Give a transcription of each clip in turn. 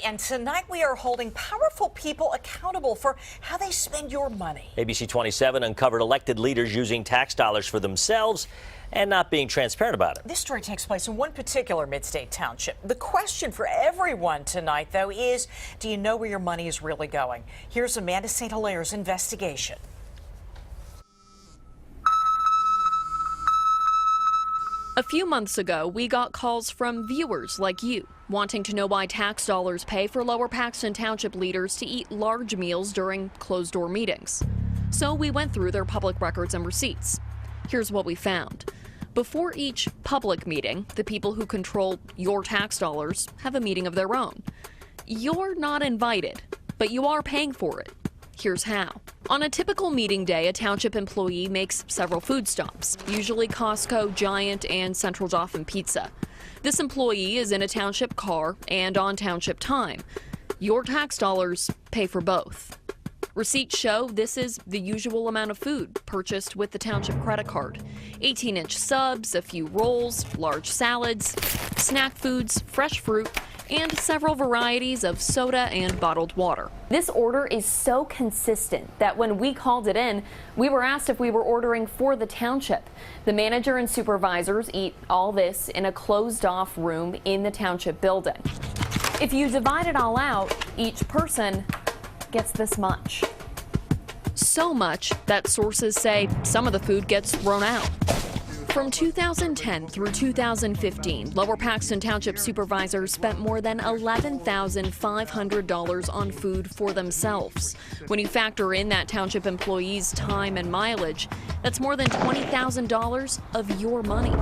And tonight we are holding powerful people accountable for how they spend your money. ABC 27 uncovered elected leaders using tax dollars for themselves and not being transparent about it. This story takes place in one particular mid-state township. The question for everyone tonight, though, is do you know where your money is really going? Here's Amanda St. Hilaire's investigation. A few months ago, we got calls from viewers like you, wanting to know why tax dollars pay for Lower Paxton Township leaders to eat large meals during closed-door meetings. So we went through their public records and receipts. Here's what we found. Before each public meeting, the people who control your tax dollars have a meeting of their own. You're not invited, but you are paying for it. Here's how. On a typical meeting day, a township employee makes several food stops, usually Costco, Giant, and Central Dauphin Pizza. This employee is in a township car and on township time. Your tax dollars pay for both. Receipts show this is the usual amount of food purchased with the township credit card. 18-inch subs, a few rolls, large salads, snack foods, fresh fruit, and several varieties of soda and bottled water. This order is so consistent that when we called it in, we were asked if we were ordering for the township. The manager and supervisors eat all this in a closed-off room in the township building. If you divide it all out, each person gets this much. So much that sources say some of the food gets thrown out. From 2010 through 2015, Lower Paxton Township supervisors spent more than $11,500 on food for themselves. When you factor in that township employee's time and mileage, that's more than $20,000 of your money.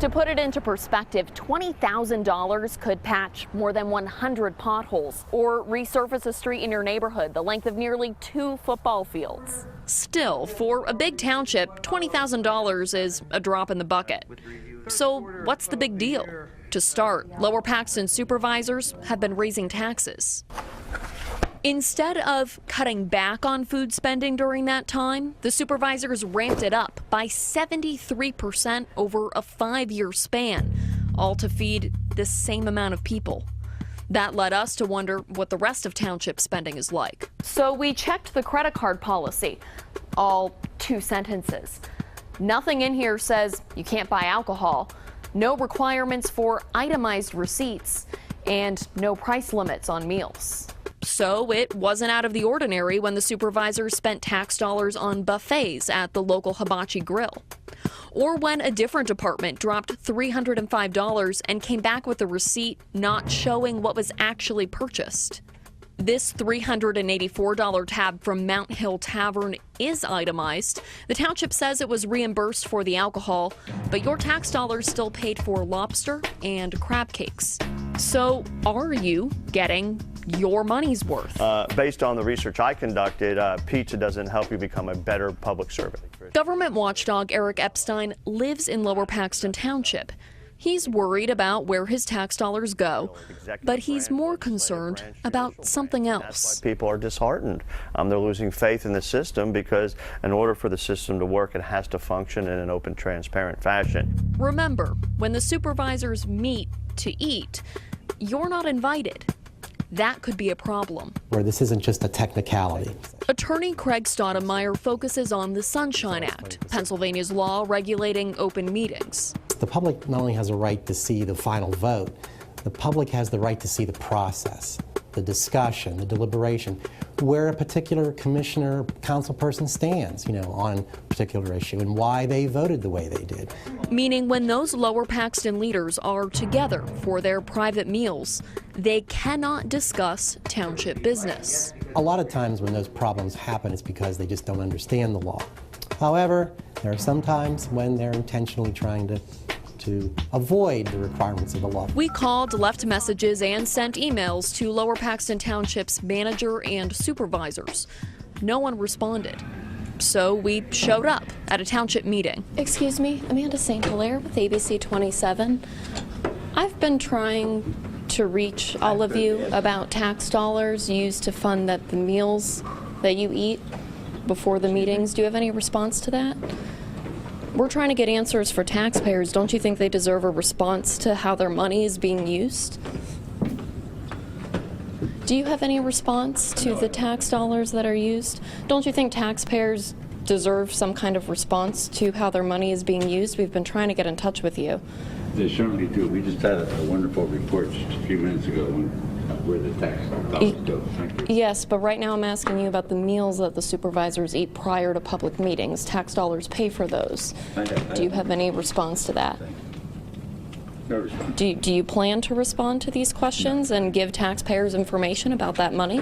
To put it into perspective, $20,000 could patch more than 100 potholes or resurface a street in your neighborhood the length of nearly 2 football fields. Still, for a big township, $20,000 is a drop in the bucket. So what's the big deal? To start, Lower Paxton supervisors have been raising taxes. Instead of cutting back on food spending during that time, the supervisors ramped it up by 73% over a 5-year span, all to feed the same amount of people. That led us to wonder what the rest of township spending is like. So we checked the credit card policy, all 2 sentences. Nothing in here says you can't buy alcohol, no requirements for itemized receipts, and no price limits on meals. So it wasn't out of the ordinary when the supervisors spent tax dollars on buffets at the local Hibachi Grill. Or when a different department dropped $305 and came back with a receipt not showing what was actually purchased. This $384 tab from Mount Hill Tavern is itemized. The township says it was reimbursed for the alcohol, but your tax dollars still paid for lobster and crab cakes. So are you getting your money's worth? Based on the research I conducted, pizza doesn't help you become a better public servant. Government watchdog Eric Epstein lives in Lower Paxton Township. He's worried about where his tax dollars go, but he's more concerned about something else. People are disheartened. They're losing faith in the system because in order for the system to work, it has to function in an open, transparent fashion. Remember, when the supervisors meet to eat, you're not invited. That could be a problem. Where this isn't just a technicality. Attorney Craig Stoudemire focuses on the Sunshine Act, Pennsylvania's law regulating open meetings. The public not only has a right to see the final vote, the public has the right to see the process, the discussion, the deliberation, where a particular commissioner, council person stands, on a particular issue and why they voted the way they did. Meaning when those Lower Paxton leaders are together for their private meals, they cannot discuss township business. A lot of times when those problems happen, it's because they just don't understand the law. However, there are some times when they're intentionally trying to avoid the requirements of the law. We called, left messages, and sent emails to Lower Paxton Township's manager and supervisors. No one responded. So we showed up at a township meeting. Excuse me, Amanda St. Hilaire with ABC 27. I've been trying to reach all of you about tax dollars used to fund the meals that you eat before the meetings. Do you have any response to that? We're trying to get answers for taxpayers. Don't you think they deserve a response to how their money is being used? Do you have any response to the tax dollars that are used? Don't you think taxpayers deserve some kind of response to how their money is being used? We've been trying to get in touch with you. They certainly do. We just had a wonderful report just a few minutes ago where the tax dollars go. Thank you. Yes, but right now I'm asking you about the meals that the supervisors eat prior to public meetings. Tax dollars pay for those. Do you have any response to that? No response. Do you plan to respond to these questions and give taxpayers information about that money?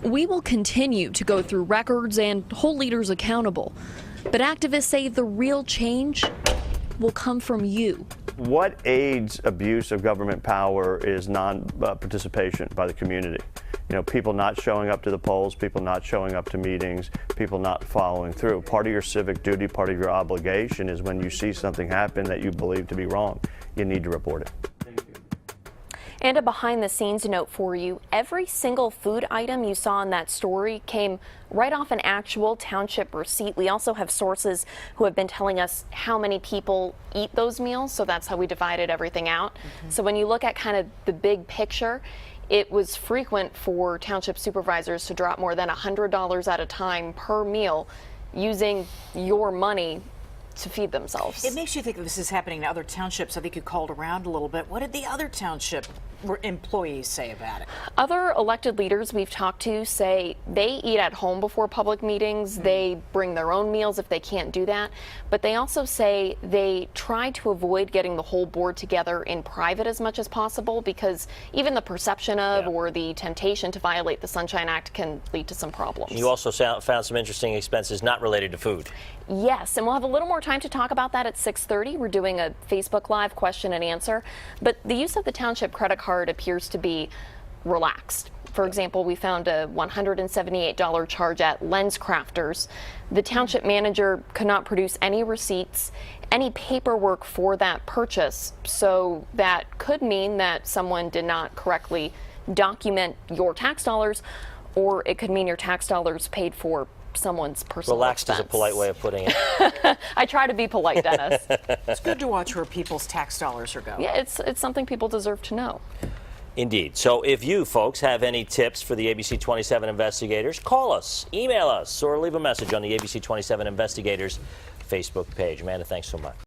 We will continue to go through records and hold leaders accountable. But activists say the real change will come from you. What aids abuse of government power is non-participation by the community. You know, people not showing up to the polls, people not showing up to meetings, people not following through. Part of your civic duty, part of your obligation is when you see something happen that you believe to be wrong, you need to report it. And a behind-the-scenes note for you. Every single food item you saw in that story came right off an actual township receipt. We also have sources who have been telling us how many people eat those meals, so that's how we divided everything out. So when you look at kind of the big picture, it was frequent for township supervisors to drop more than $100 at a time per meal using your money to feed themselves. It makes you think this is happening in other townships. I think you called around a little bit. What did the other township employees say about it? Other elected leaders we've talked to say they eat at home before public meetings. They bring their own meals if they can't do that. But they also say they try to avoid getting the whole board together in private as much as possible because even the perception of or the temptation to violate the Sunshine Act can lead to some problems. You also found some interesting expenses not related to food. Yes, and we'll have a little more time to talk about that at 6:30. We're doing a Facebook Live question and answer. But the use of the township credit card appears to be relaxed. For example, we found a $178 charge at Lens Crafters. The township manager could not produce any receipts, any paperwork for that purchase. So that could mean that someone did not correctly document your tax dollars, or it could mean your tax dollars paid for someone's personal Relaxed expense. is a polite way of putting it. I try to be polite, Dennis. It's good to watch where people's tax dollars are going. Yeah, it's something people deserve to know. Indeed. So if you folks have any tips for the ABC 27 investigators, call us, email us, or leave a message on the ABC 27 investigators Facebook page. Amanda, thanks so much.